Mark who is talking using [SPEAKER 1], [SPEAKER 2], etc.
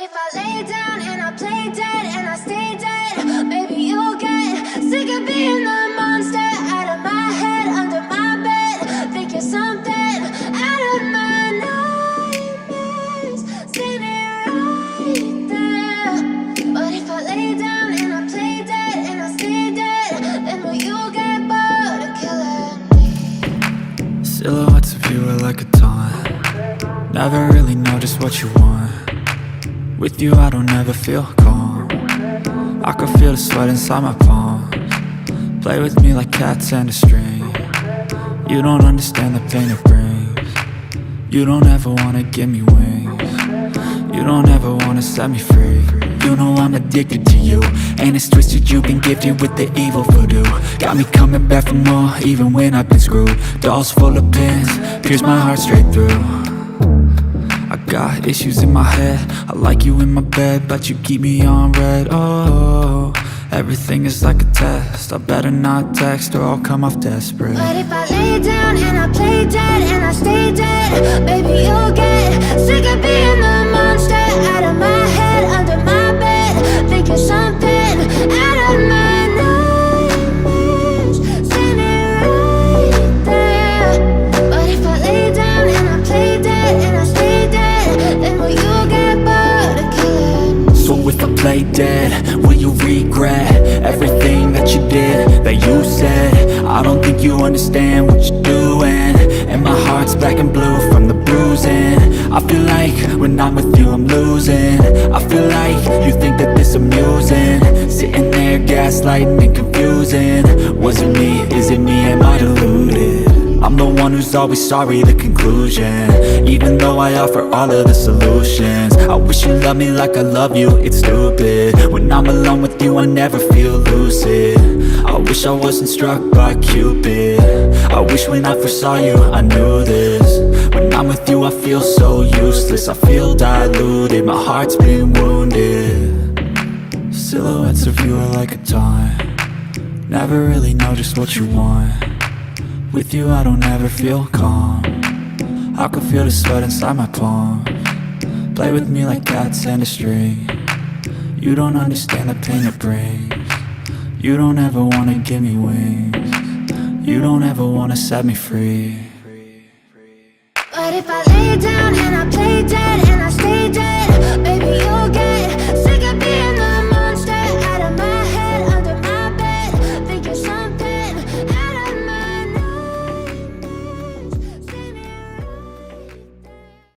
[SPEAKER 1] if I lay down and I play dead and I stay dead, maybe you'll get sick of being the monster out of my head, under my bed. Think you're something out of my nightmares, standing right there. But if I lay down and I play dead and I stay dead, then will you get bored of killing me?
[SPEAKER 2] Silhouettes of you are like a taunt. Never really know just what you want. With you I don't ever feel calm. I can feel the sweat inside my palms. Play with me like cats and a string. You don't understand the pain it brings. You don't ever wanna give me wings. You don't ever wanna set me free. You know I'm addicted to you, and it's twisted, you've been gifted with the evil voodoo. Got me coming back for more, even when I've been screwed. Dolls full of pins, pierce my heart straight through. I got issues in my head, I like you in my bed, but you keep me on red. Oh, everything is like a test, I better not text or I'll come off desperate.
[SPEAKER 1] But if I lay down and I play dead and I stay dead, maybe you'll get sick of being the monster out of my head, under my bed. Think you're something out of my nightmares, standing right there. But if I lay down and I play dead and I stay dead, then will you get bored of killing me?
[SPEAKER 2] So if I play dead, will you regret everything that you did, that you said? I don't think you understand what you're doing, and my heart's black and blue from the bruising. I feel like when I'm with you I'm losing. I feel like you think that this amusing, sitting there gaslighting and confusing. Was it me? Is it me? Am I deluded? I'm the one who's always sorry, the conclusion, even though I offer all of the solutions. I wish you loved me like I love you, it's stupid. When I'm alone with you I never feel lucid. I wish I wasn't struck by Cupid. I wish when I first saw you I knew this. When I'm with you I feel so useless, I feel diluted, my heart's been wounded. Silhouettes of you are like a taunt. Never really know just what you want. With you I don't ever feel calm. I can feel the sweat inside my palms. Play with me like cats and a string. You don't understand the pain it brings. You don't ever wanna give me wings. You don't ever wanna set me free.
[SPEAKER 1] But if I lay down and I play